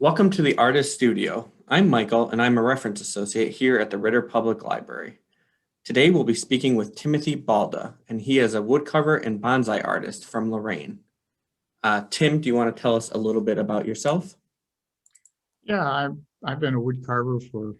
Welcome to the Artist Studio. I'm Michael, and I'm a reference associate here at the Ritter Public Library. Today we'll be speaking with Timothy Balda, and he is a woodcarver and bonsai artist from Lorraine. Tim, do you want to tell us a little bit about yourself? Yeah, I've been a wood carver for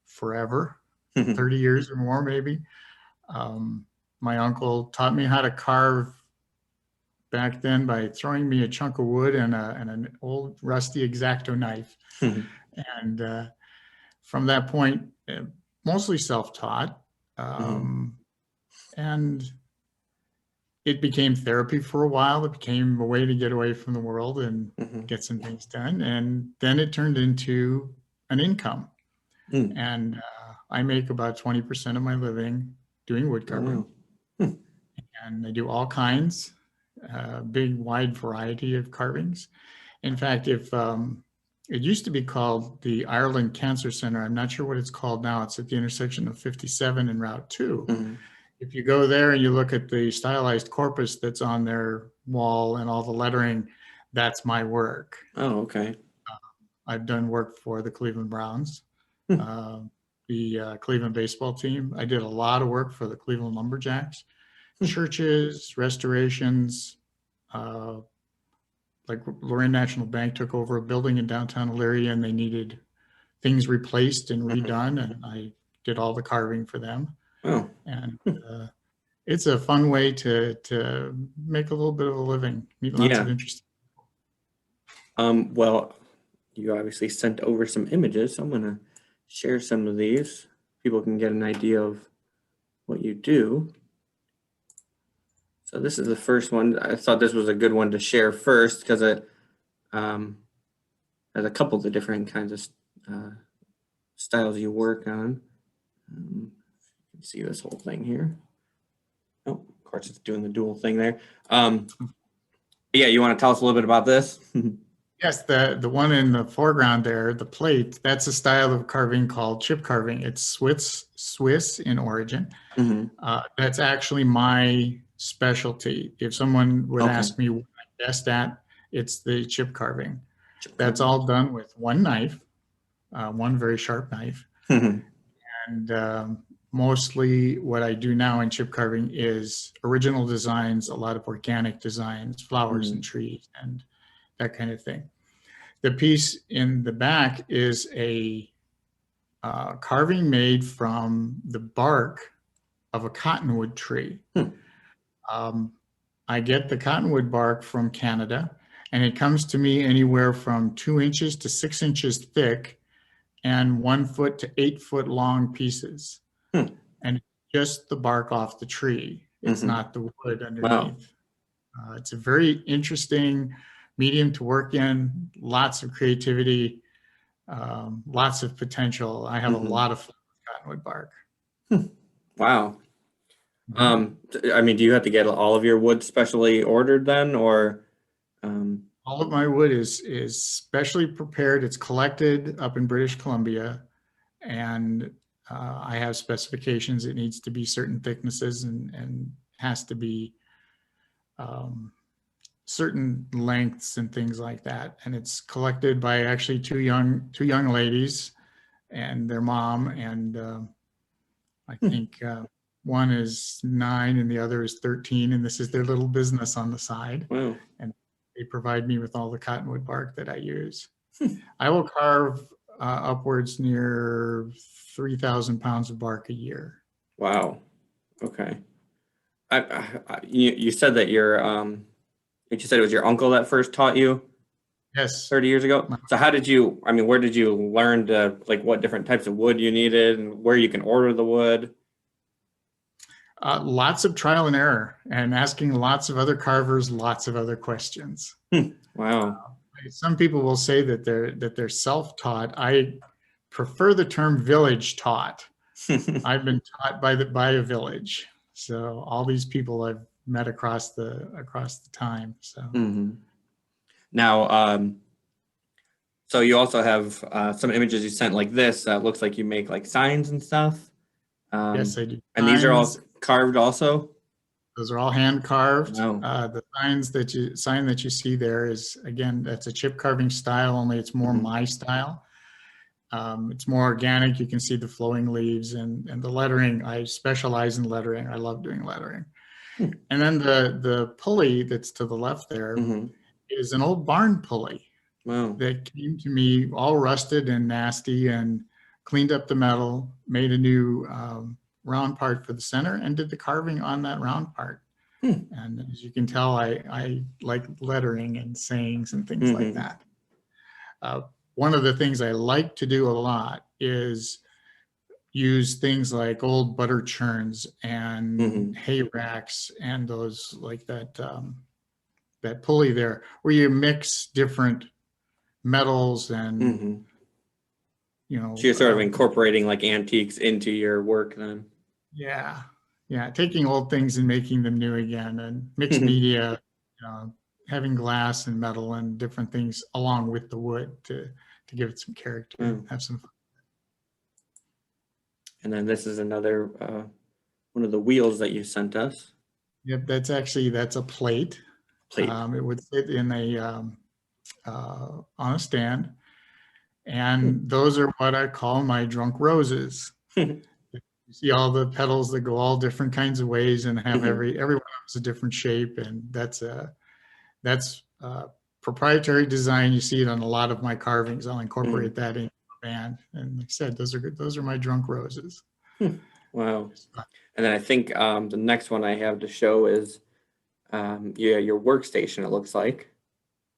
forever, 30 years or more maybe. Um, my uncle taught me how to carve back then by throwing me a chunk of wood and an old rusty X-Acto knife. And from that point, mostly self-taught. And it became therapy for a while. It became a way to get away from the world and get some things done. And then it turned into an income. And I make about 20% of my living doing wood carving. And I do all kinds, big, wide variety of carvings. In fact, if it used to be called the Ireland Cancer Center, I'm not sure what it's called now. It's at the intersection of 57 and Route 2. If you go there and you look at the stylized corpus that's on their wall and all the lettering, that's my work. Oh, okay. I've done work for the Cleveland Browns, the Cleveland baseball team. I did a lot of work for the Cleveland Lumberjacks, churches, restorations. Like Lorraine National Bank took over a building in downtown Elyria and they needed things replaced and redone, and I did all the carving for them. Oh. And it's a fun way to make a little bit of a living, meet lots of interesting people. Well, you obviously sent over some images, so I'm going to share some of these. People can get an idea of what you do. So this is the first one. I thought this was a good one to share first because it has a couple of the different kinds of styles you work on. You can see this whole thing here. Oh, of course, it's doing the dual thing there. Yeah, you want to tell us a little bit about this? Yes, the one in the foreground there, the plate, that's a style of carving called chip carving. It's Swiss in origin. That's actually my specialty. If someone would ask me what I'm best at, it's the chip carving. That's all done with one knife, one very sharp knife. And mostly what I do now in chip carving is original designs, a lot of organic designs, flowers and trees and that kind of thing. The piece in the back is a carving made from the bark of a cottonwood tree. I get the cottonwood bark from Canada, and it comes to me anywhere from 2 inches to 6 inches thick and 1 foot to 8 foot long pieces. And just the bark off the tree. It's not the wood underneath. It's a very interesting medium to work in, lots of creativity, lots of potential. I have a lot of fun with cottonwood bark. Wow. I mean, do you have to get all of your wood specially ordered then, or? All of my wood is specially prepared. It's collected up in British Columbia, and I have specifications. It needs to be certain thicknesses and has to be certain lengths and things like that. And it's collected by actually two young ladies and their mom. And I think one is 9 and the other is 13. And this is their little business on the side. Wow. And they provide me with all the cottonwood bark that I use. I will carve upwards near 3,000 pounds of bark a year. Wow. Okay. You said that you said it was your uncle that first taught you? Yes. 30 years ago. So how did you, where did you learn to, what different types of wood you needed and where you can order the wood? Lots of trial and error and asking lots of other carvers, lots of other questions. Wow. Some people will say that they're self-taught. I prefer the term village taught. I've been taught by a village. So all these people I've met across the time. So now, so you also have some images you sent like this. Looks like you make like signs and stuff. Yes, I do. And these are all carved also? Those are all hand carved. Wow. The sign that you see there is, again, that's a chip carving style, only it's more my style. It's more organic. You can see the flowing leaves and the lettering. I specialize in lettering. I love doing lettering. And then the pulley that's to the left there is an old barn pulley Wow. that came to me all rusted and nasty, and cleaned up the metal, made a new round part for the center, and did the carving on that round part. And as you can tell, I like lettering and sayings and things like that. One of the things I like to do a lot is use things like old butter churns and hay racks and those like that that pulley there, where you mix different metals and you know. So you're sort of incorporating like antiques into your work then. Yeah, taking old things and making them new again, and mixed media, having glass and metal and different things along with the wood to give it some character, have some fun. And then this is another one of the wheels that you sent us. Yep, that's a plate. It would sit in a on a stand, and those are what I call my drunk roses. You see all the petals that go all different kinds of ways and have everyone has a different shape, and that's proprietary design. You see it on a lot of my carvings. I'll incorporate that in the band, and like I said, those are good. Those are my drunk roses. Wow. And then I think the next one I have to show is your workstation, it looks like.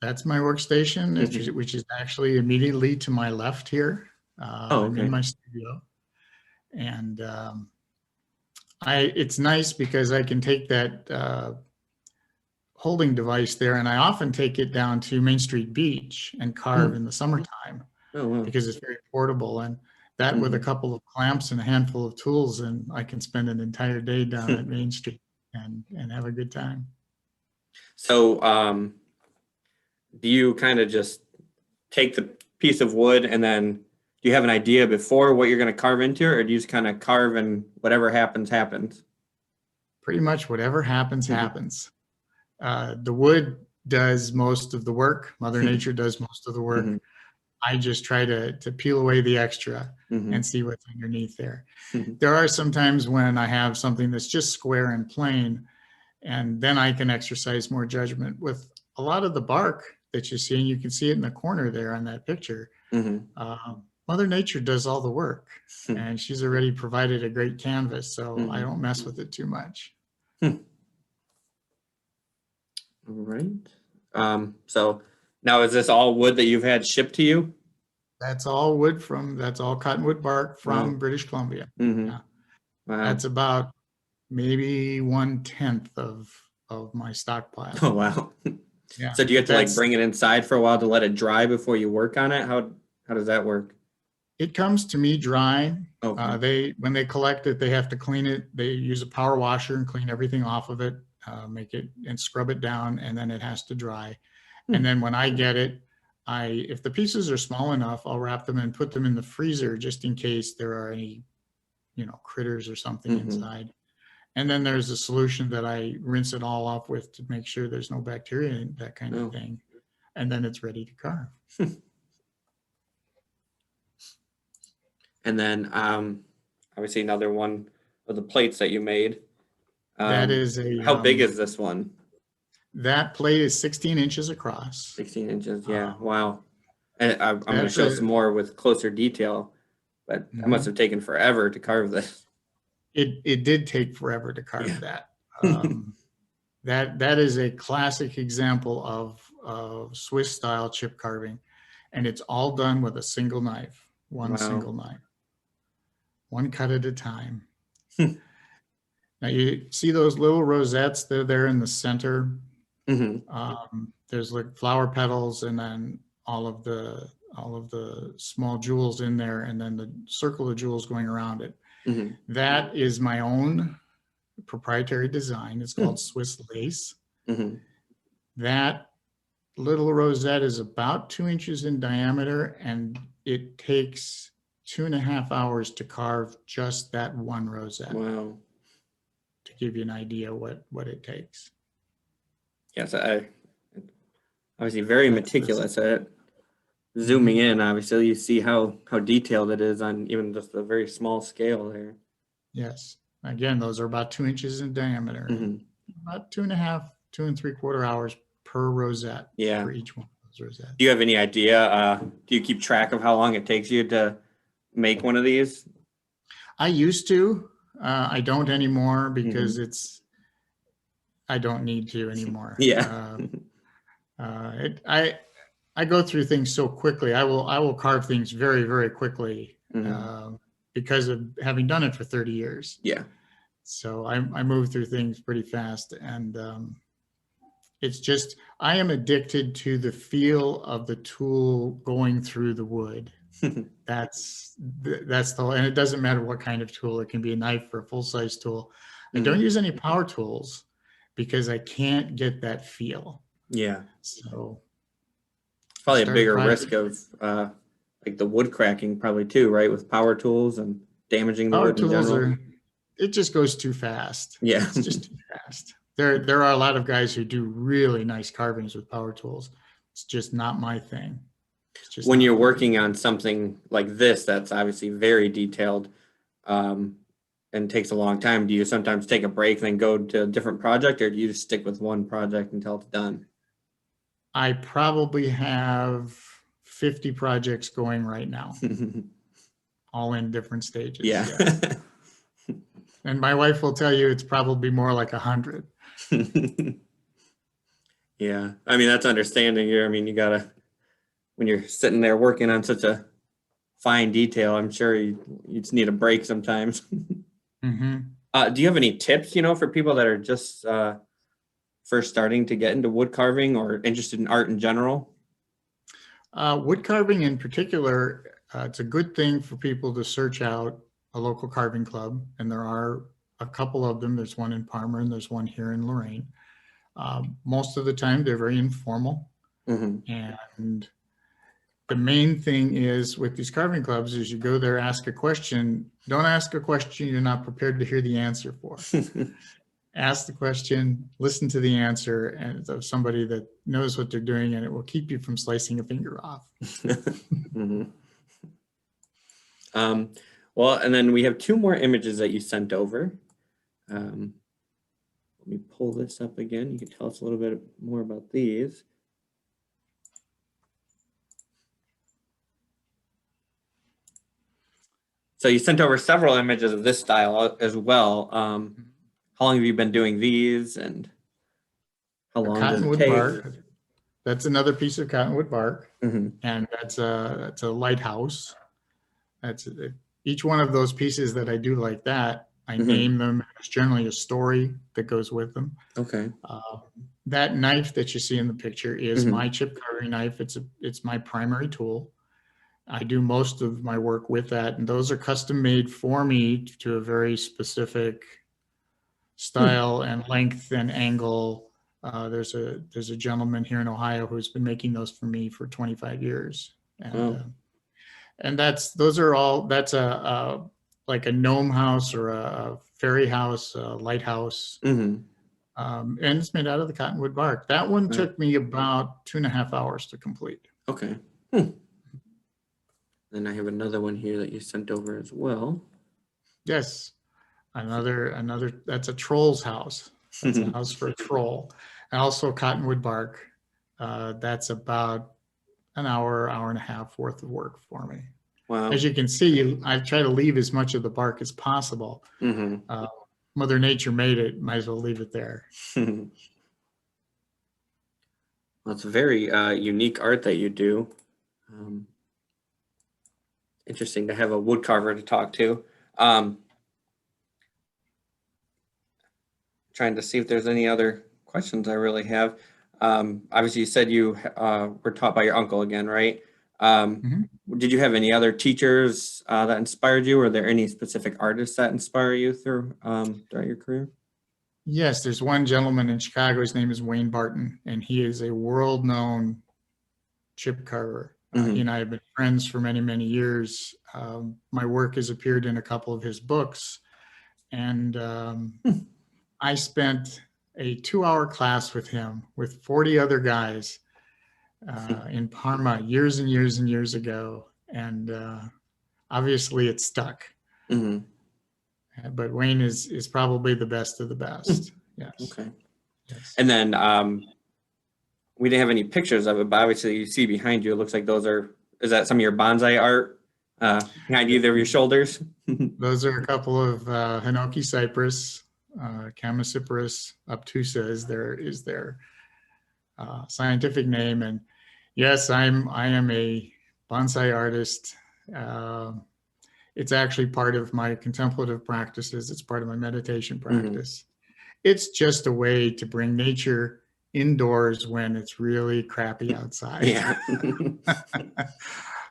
That's my workstation, which is actually immediately to my left here. I'm in my studio. And it's nice because I can take that holding device there, and I often take it down to Main Street Beach and carve in the summertime because it's very portable. And that with a couple of clamps and a handful of tools, and I can spend an entire day down at Main Street and have a good time. So do you kind of just take the piece of wood and then do you have an idea before what you're going to carve into, or do you just kind of carve and whatever happens, happens? Pretty much whatever happens, happens. The wood does most of the work. Mother Nature does most of the work. I just try to peel away the extra and see what's underneath there. There are some times when I have something that's just square and plain, and then I can exercise more judgment. With a lot of the bark that you see, and you can see it in the corner there on that picture, Mother Nature does all the work, and she's already provided a great canvas, so I don't mess with it too much. All right. So now is this all wood that you've had shipped to you? That's all that's all cottonwood bark from British Columbia. Yeah. Wow. That's about maybe 1/10 of my stockpile. Oh, wow. Yeah. So do you have to like bring it inside for a while to let it dry before you work on it? How does that work? It comes to me dry. Okay. When they collect it, they have to clean it. They use a power washer and clean everything off of it, make it and scrub it down, and then it has to dry. And then when I get it, if the pieces are small enough, I'll wrap them and put them in the freezer just in case there are any, critters or something inside. And then there's a solution that I rinse it all off with to make sure there's no bacteria and that kind of thing. And then it's ready to carve. And then obviously another one of the plates that you made. That is how big is this one? That plate is 16 inches across. 16 inches, yeah. Wow. And I'm going to show some more with closer detail, but that must have taken forever to carve this. It did take forever to carve that. That is a classic example of Swiss style chip carving, and it's all done with a single knife, single knife, one cut at a time. Now you see those little rosettes, they're there in the center. There's like flower petals, and then all of the small jewels in there, and then the circle of jewels going around it. That is my own proprietary design. It's called Swiss lace. That little rosette is about 2 inches in diameter, and it takes 2.5 hours to carve just that one rosette. Wow. To give you an idea what it takes. Yes, I obviously very meticulous at it. Zooming Mhm. in, obviously, you see how detailed it is on even just a very small scale there. Yes. Again, those are about 2 inches in diameter, and about 2.5, 2 3/4 hours per rosette Yeah. for each one of those rosettes. Do you have any idea? Do you keep track of how long it takes you to make one of these? I used to. I don't anymore because I don't need to anymore. Yeah. I go through things so quickly. I will carve things very, very quickly because of having done it for 30 years. Yeah. So I move through things pretty fast, and it's just I am addicted to the feel of the tool going through the wood. That's the, and it doesn't matter what kind of tool. It can be a knife or a full-size tool. I don't use any power tools because I can't get that feel. Yeah. So It's probably a bigger risk of like the wood cracking probably too, right? With power tools and damaging the power wood in tools general. it just goes too fast. Yeah. It's just too fast. There are a lot of guys who do really nice carvings with power tools. It's just not my thing. It's just When not you're my working on something like this, that's obviously very detailed, and takes a long time, do you sometimes take a break and then go to a different project, or do you just stick with one project until it's done? I probably have 50 projects going right now, all in different stages. Yeah. Yes. And my wife will tell you it's probably more like 100. Yeah. I mean, that's understanding here. I mean, you gotta, when you're sitting there working on such a fine detail, I'm sure you just need a break sometimes. Mm-hmm. Do you have any tips, for people that are just first starting to get into wood carving or interested in art in general? Wood carving in particular, it's a good thing for people to search out a local carving club, and there are a couple of them. There's one in Parmer and there's one here in Lorain. Most of the time, they're very informal, and the main thing is with these carving clubs is you go there, ask a question. Don't ask a question you're not prepared to hear the answer for. Ask the question, listen to the answer, and of somebody that knows what they're doing, and it will keep you from slicing a finger off. Well, and then we have two more images that you sent over. Let me pull this up again. You can tell us a little bit more about these. So you sent over several images of this style as well. How long have you been doing these, and how long does it Cottonwood take? bark. That's another piece of cottonwood bark, Mhm. and that's a lighthouse. Each one of those pieces that I do like that. I name them. There's generally a story that goes with them. Okay. That knife that you see in the picture is my chip carving knife. It's my primary tool. I do most of my work with that, and those are custom made for me to a very specific style and length and angle. There's a gentleman here in Ohio who's been making those for me for 25 years, and that's like a gnome house or a fairy house, a lighthouse, and it's made out of the cottonwood bark. That one took me about 2.5 hours to complete. Okay. Then I have another one here that you sent over as well. Yes, another that's a troll's house. That's a house for a troll, and also cottonwood bark. That's about an hour and a half worth of work for me. Wow. As you can see, I try to leave as much of the bark as possible. Mother Nature made it, might as well leave it there. Well, it's very unique art that you do. Interesting to have a wood carver to talk to. Trying to see if there's any other questions I really have. Obviously, you said you were taught by your uncle again, right? Did you have any other teachers that inspired you? Or are there any specific artists that inspire you throughout your career? Yes, there's one gentleman in Chicago. His name is Wayne Barton, and he is a world-known chip carver. He and I have been friends for many, many years. My work has appeared in a couple of his books, and I spent a 2-hour class with him with 40 other guys in Parma years and years and years ago. And obviously it stuck. Mhm. But Wayne is probably the best of the best. Yes. Okay. Yes. And then we didn't have any pictures of it, but obviously you see behind you, it looks like is that some of your bonsai art behind either of your shoulders? Those are a couple of Hinoki cypress, Chamaecyparis obtusa is their scientific name. And yes, I am a bonsai artist. It's actually part of my contemplative practices. It's part of my meditation practice. It's just a way to bring nature indoors when it's really crappy outside. Yeah.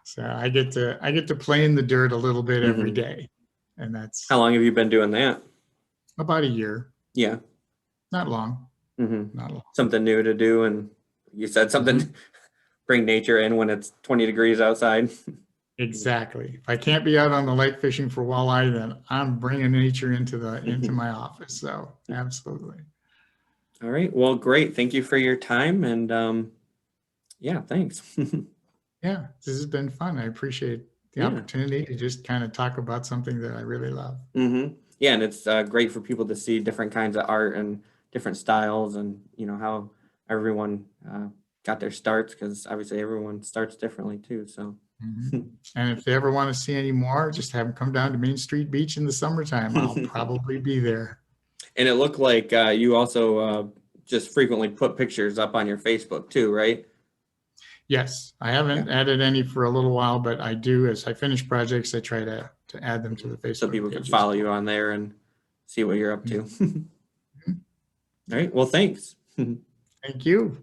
So I get to play in the dirt a little bit every day, and that's How long have you been doing that? about a year. Yeah. Not long. Not long. Something new to do, and you said something. Bring nature in when it's 20 degrees outside. Exactly. If I can't be out on the lake fishing for walleye, then I'm bringing nature into my office. So absolutely. All right. Well, great. Thank you for your time, and yeah, thanks. Yeah, this has been fun. I appreciate the opportunity to just kind of talk about something that I really love. Yeah, and it's great for people to see different kinds of art and different styles, and how everyone got their starts, because obviously everyone starts differently too. So. And if they ever want to see any more, just have them come down to Main Street Beach in the summertime. I'll probably be there. And it looked like you also just frequently put pictures up on your Facebook too, right? Yes, I haven't added any for a little while, but I do. As I finish projects, I try to add them to the Facebook so people can pages. follow you on there and see what you're up to. All right. Well, thanks. Thank you.